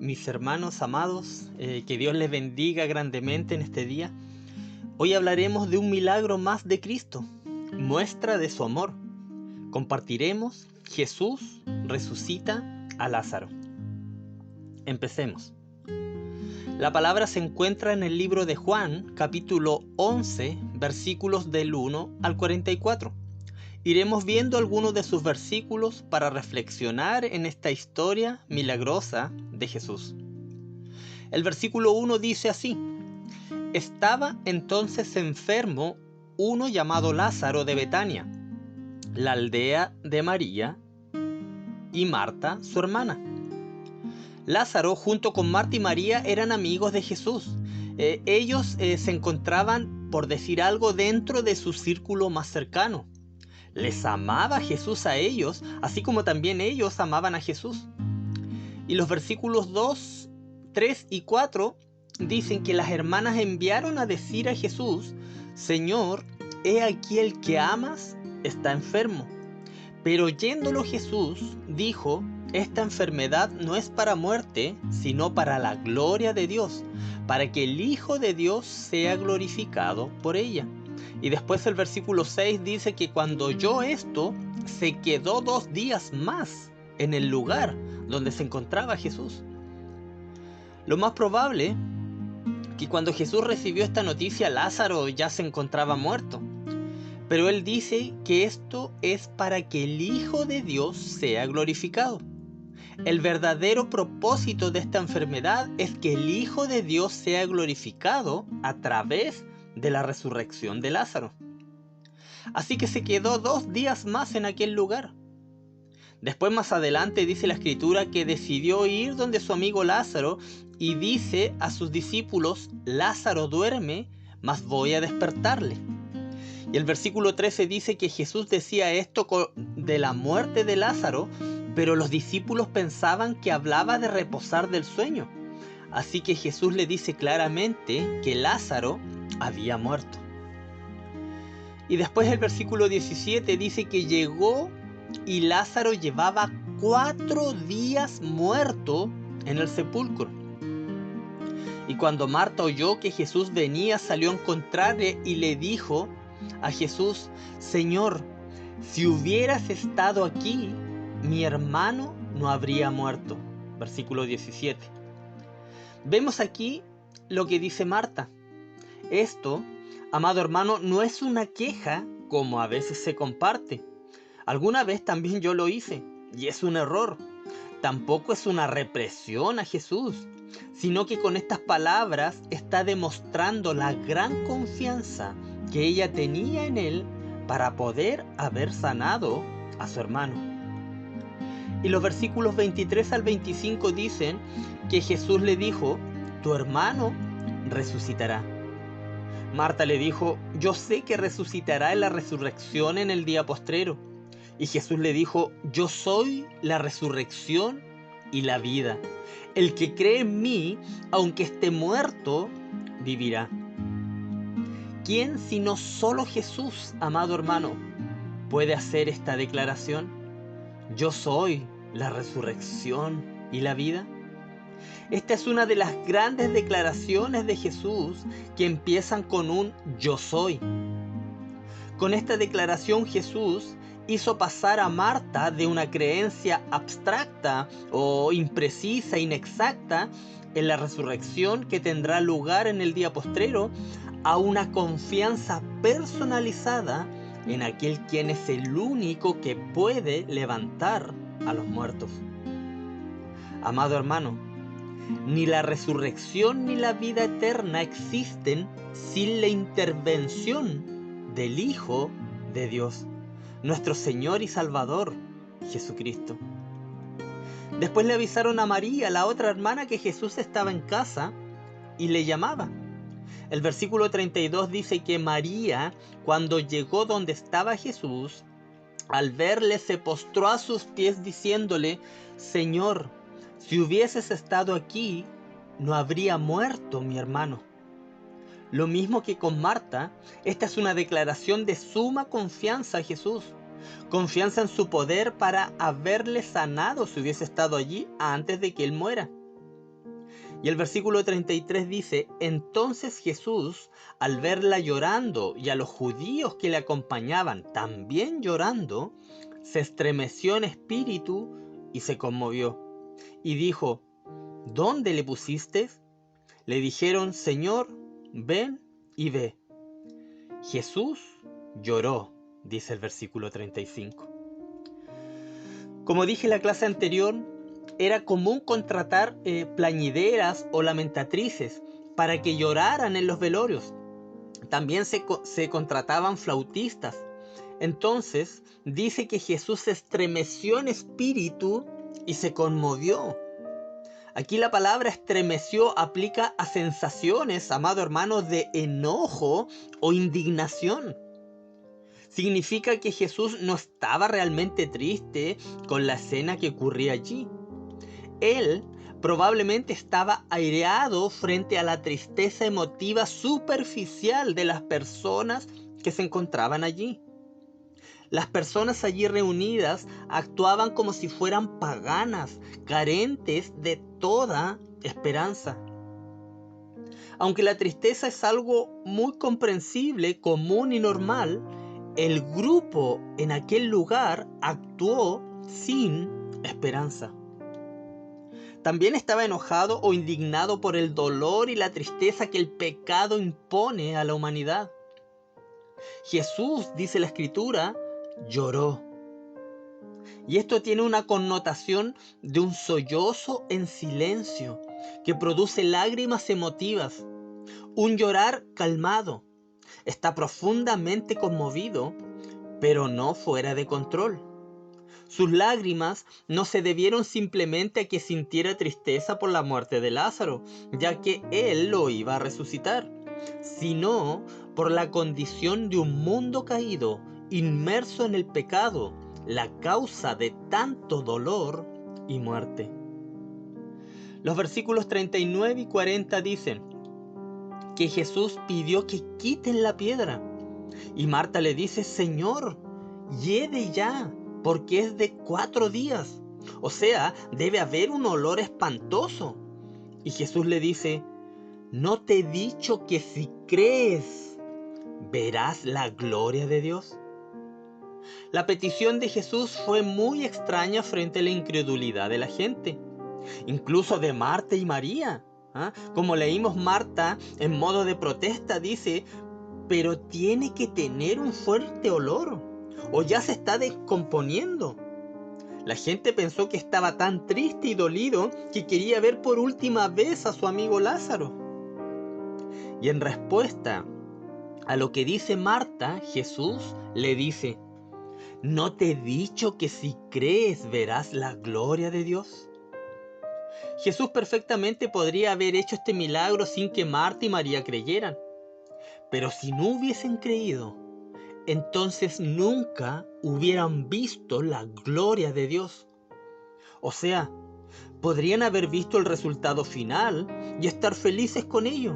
mis hermanos amados, que Dios les bendiga grandemente en este día. Hoy hablaremos de un milagro más de Cristo, muestra de su amor. Compartiremos: Jesús resucita a Lázaro. Empecemos. La palabra se encuentra en el libro de Juan, capítulo 11, versículos del 1 al 44. Iremos viendo algunos de sus versículos para reflexionar en esta historia milagrosa de Jesús. El versículo 1 dice así: Estaba entonces enfermo uno llamado Lázaro de Betania, la aldea de María y Marta, su hermana. Lázaro, junto con Marta y María, eran amigos de Jesús. Ellos se encontraban, por decir algo, dentro de su círculo más cercano. Les amaba Jesús a ellos, así como también ellos amaban a Jesús. Y los versículos 2, 3 y 4 dicen que las hermanas enviaron a decir a Jesús: Señor, he aquí el que amas está enfermo. Pero oyéndolo Jesús dijo: Esta enfermedad no es para muerte, sino para la gloria de Dios, para que el Hijo de Dios sea glorificado por ella. Y después el versículo 6 dice que cuando oyó esto, se quedó 2 días más en el lugar donde se encontraba Jesús. Lo más probable que cuando Jesús recibió esta noticia, Lázaro ya se encontraba muerto. Pero él dice que esto es para que el Hijo de Dios sea glorificado. El verdadero propósito de esta enfermedad es que el Hijo de Dios sea glorificado a través de la resurrección de Lázaro. Así que se quedó 2 días más en aquel lugar. Después, más adelante, dice la Escritura que decidió ir donde su amigo Lázaro y dice a sus discípulos: Lázaro duerme, mas voy a despertarle. Y el versículo 13 dice que Jesús decía esto de la muerte de Lázaro, pero los discípulos pensaban que hablaba de reposar del sueño. Así que Jesús le dice claramente que Lázaro había muerto. Y después el versículo 17 dice que llegó y Lázaro llevaba 4 días muerto en el sepulcro. Y cuando Marta oyó que Jesús venía, salió a encontrarle y le dijo a Jesús: Señor, si hubieras estado aquí, mi hermano no habría muerto. Versículo 17. Vemos aquí lo que dice Marta. Esto, amado hermano, no es una queja como a veces se comparte. Alguna vez también yo lo hice, y es un error. Tampoco es una represión a Jesús, sino que con estas palabras está demostrando la gran confianza que ella tenía en él para poder haber sanado a su hermano. Y los versículos 23 al 25 dicen que Jesús le dijo: Tu hermano resucitará. Marta le dijo: Yo sé que resucitará en la resurrección en el día postrero. Y Jesús le dijo: Yo soy la resurrección y la vida. El que cree en mí, aunque esté muerto, vivirá. ¿Quién sino solo Jesús, amado hermano, puede hacer esta declaración? Yo soy la resurrección y la vida. Esta es una de las grandes declaraciones de Jesús que empiezan con un yo soy. Con esta declaración Jesús hizo pasar a Marta de una creencia abstracta o imprecisa, inexacta en la resurrección que tendrá lugar en el día postrero, a una confianza personalizada en aquel quien es el único que puede levantar a los muertos. Amado hermano, ni la resurrección ni la vida eterna existen sin la intervención del Hijo de Dios, nuestro Señor y Salvador, Jesucristo. Después le avisaron a María, la otra hermana, que Jesús estaba en casa y le llamaba. El versículo 32 dice que María, cuando llegó donde estaba Jesús, al verle se postró a sus pies diciéndole: Señor, si hubieses estado aquí, no habría muerto mi hermano. Lo mismo que con Marta, esta es una declaración de suma confianza a Jesús. Confianza en su poder para haberle sanado si hubiese estado allí antes de que él muera. Y el versículo 33 dice: entonces Jesús, al verla llorando y a los judíos que le acompañaban también llorando, se estremeció en espíritu y se conmovió. Y dijo: ¿dónde le pusisteis? Le dijeron: Señor, ven y ve. Jesús lloró, dice el versículo 35. Como dije en la clase anterior, era común contratar plañideras o lamentatrices para que lloraran en los velorios. También se contrataban flautistas. Entonces dice que Jesús se estremeció en espíritu y se conmovió. Aquí la palabra estremeció aplica a sensaciones, amado hermano, de enojo o indignación. Significa que Jesús no estaba realmente triste con la escena que ocurría allí. Él probablemente estaba aireado frente a la tristeza emotiva superficial de las personas que se encontraban allí. Las personas allí reunidas actuaban como si fueran paganas, carentes de toda esperanza. Aunque la tristeza es algo muy comprensible, común y normal, el grupo en aquel lugar actuó sin esperanza. También estaba enojado o indignado por el dolor y la tristeza que el pecado impone a la humanidad. Jesús, dice la Escritura, lloró. Y esto tiene una connotación de un sollozo en silencio que produce lágrimas emotivas, un llorar calmado. Está profundamente conmovido, pero no fuera de control. Sus lágrimas no se debieron simplemente a que sintiera tristeza por la muerte de Lázaro, ya que él lo iba a resucitar, sino por la condición de un mundo caído, inmerso en el pecado, la causa de tanto dolor y muerte. Los versículos 39 y 40 dicen que Jesús pidió que quiten la piedra. Y Marta le dice: Señor, hiede ya, porque es de 4 días. O sea, debe haber un olor espantoso. Y Jesús le dice: ¿no te he dicho que si crees, verás la gloria de Dios? La petición de Jesús fue muy extraña frente a la incredulidad de la gente, incluso de Marta y María. Como leímos, Marta, en modo de protesta, dice: pero tiene que tener un fuerte olor, o ya se está descomponiendo. La gente pensó que estaba tan triste y dolido que quería ver por última vez a su amigo Lázaro. Y en respuesta a lo que dice Marta, Jesús le dice: ¿no te he dicho que si crees verás la gloria de Dios? Jesús perfectamente podría haber hecho este milagro sin que Marta y María creyeran. Pero si no hubiesen creído, entonces nunca hubieran visto la gloria de Dios. O sea, podrían haber visto el resultado final y estar felices con ello,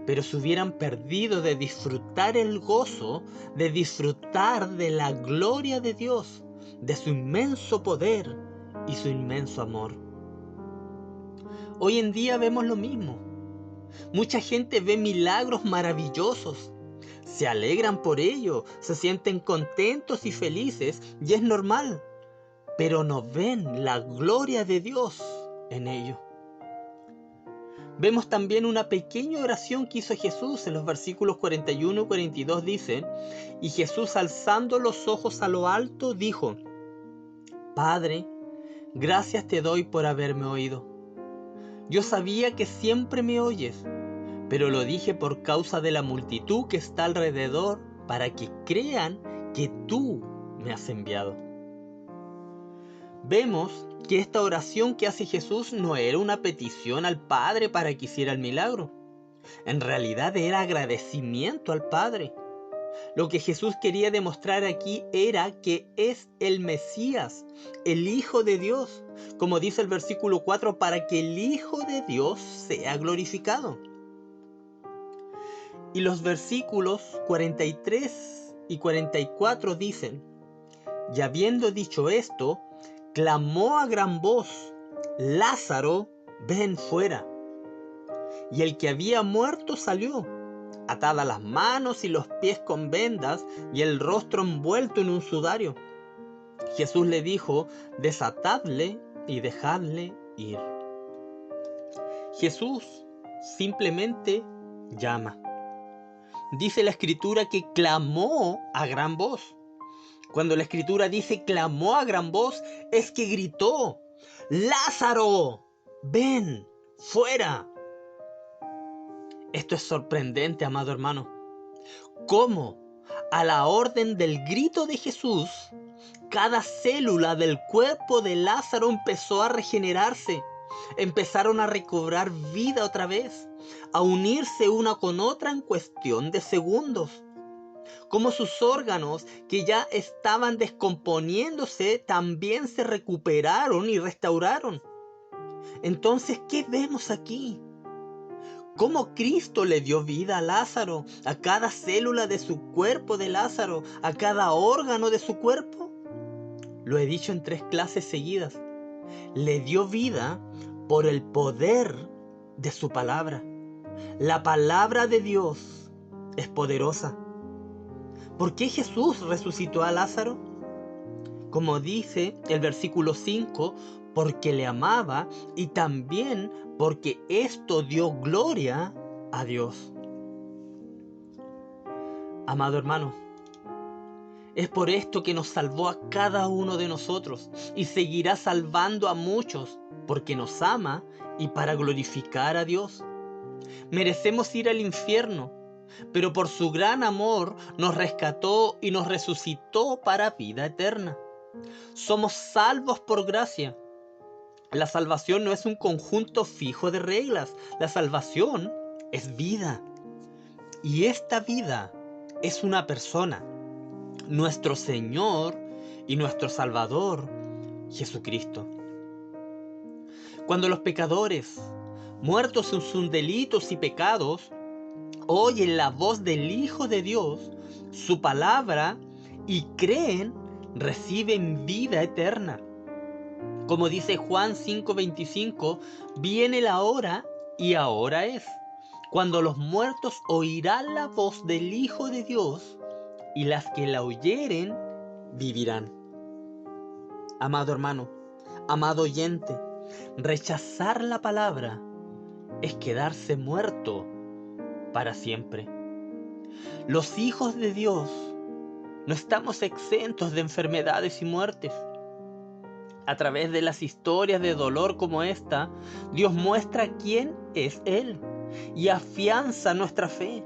pero se hubieran perdido de disfrutar el gozo, de disfrutar de la gloria de Dios, de su inmenso poder y su inmenso amor. Hoy en día vemos lo mismo. Mucha gente ve milagros maravillosos, se alegran por ello, se sienten contentos y felices, y es normal, pero no ven la gloria de Dios en ello. Vemos también una pequeña oración que hizo Jesús en los versículos 41 y 42. Dice: y Jesús, alzando los ojos a lo alto, dijo: Padre, gracias te doy por haberme oído. Yo sabía que siempre me oyes, pero lo dije por causa de la multitud que está alrededor, para que crean que tú me has enviado. Vemos que esta oración que hace Jesús no era una petición al Padre para que hiciera el milagro. En realidad era agradecimiento al Padre. Lo que Jesús quería demostrar aquí era que es el Mesías, el Hijo de Dios, como dice el versículo 4, para que el Hijo de Dios sea glorificado. Y los versículos 43 y 44 dicen: y habiendo dicho esto, clamó a gran voz: Lázaro, ven fuera. y el que había muerto salió, atadas las manos y los pies con vendas y el rostro envuelto en un sudario. Jesús le dijo: desatadle y dejadle ir. Jesús simplemente llama. Dice la Escritura que clamó a gran voz. Cuando la Escritura dice clamó a gran voz, es que gritó: ¡Lázaro, ven fuera! Esto es sorprendente, amado hermano. Cómo, a la orden del grito de Jesús, cada célula del cuerpo de Lázaro empezó a regenerarse. Empezaron a recobrar vida otra vez, a unirse una con otra en cuestión de segundos. Como sus órganos, que ya estaban descomponiéndose, también se recuperaron y restauraron. Entonces, ¿qué vemos aquí? Cómo Cristo le dio vida a Lázaro, a cada célula de su cuerpo de Lázaro, a cada órgano de su cuerpo. Lo he dicho en 3 clases seguidas. Le dio vida por el poder de su palabra. La palabra de Dios es poderosa. ¿Por qué Jesús resucitó a Lázaro? Como dice el versículo 5, porque le amaba y también porque esto dio gloria a Dios. Amado hermano, es por esto que nos salvó a cada uno de nosotros y seguirá salvando a muchos, porque nos ama y para glorificar a Dios. Merecemos ir al infierno, pero por su gran amor nos rescató y nos resucitó para vida eterna. Somos salvos por gracia. La salvación no es un conjunto fijo de reglas. La salvación es vida. Y esta vida es una persona, nuestro Señor y nuestro Salvador, Jesucristo. Cuando los pecadores, muertos en sus delitos y pecados, oyen la voz del Hijo de Dios, su palabra, y creen, reciben vida eterna. Como dice Juan 5:25, viene la hora y ahora es, cuando los muertos oirán la voz del Hijo de Dios, y las que la oyeren vivirán. Amado hermano, amado oyente, rechazar la palabra es quedarse muerto para siempre. Los hijos de Dios no estamos exentos de enfermedades y muertes. A través de las historias de dolor como esta, Dios muestra quién es Él y afianza nuestra fe.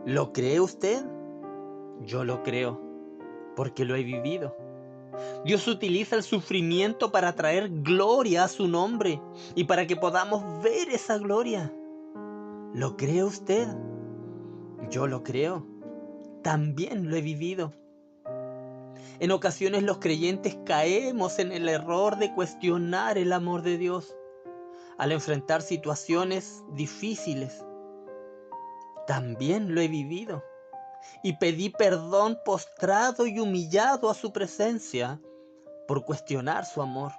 ¿Lo cree usted? Yo lo creo, porque lo he vivido. Dios utiliza el sufrimiento para traer gloria a su nombre y para que podamos ver esa gloria. ¿Lo cree usted? Yo lo creo. También lo he vivido. En ocasiones los creyentes caemos en el error de cuestionar el amor de Dios al enfrentar situaciones difíciles. También lo he vivido y pedí perdón postrado y humillado a su presencia por cuestionar su amor.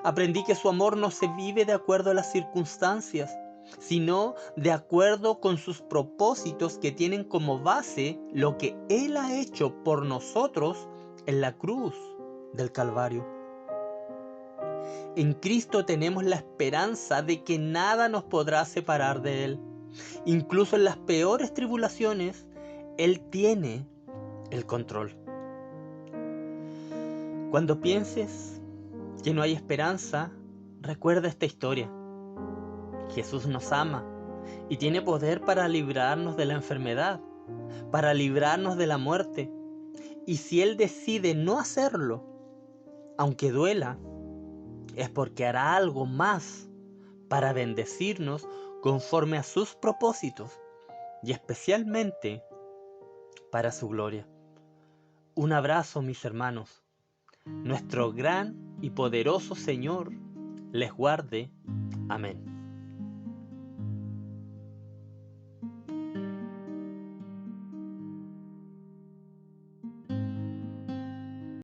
Aprendí que su amor no se vive de acuerdo a las circunstancias, sino de acuerdo con sus propósitos que tienen como base lo que Él ha hecho por nosotros en la cruz del Calvario. En Cristo tenemos la esperanza de que nada nos podrá separar de Él. Incluso en las peores tribulaciones, Él tiene el control. Cuando pienses que no hay esperanza, recuerda esta historia. Jesús nos ama y tiene poder para librarnos de la enfermedad, para librarnos de la muerte. Y si Él decide no hacerlo, aunque duela, es porque hará algo más para bendecirnos conforme a sus propósitos y especialmente para su gloria. Un abrazo, mis hermanos. Nuestro gran y poderoso Señor les guarde. Amén.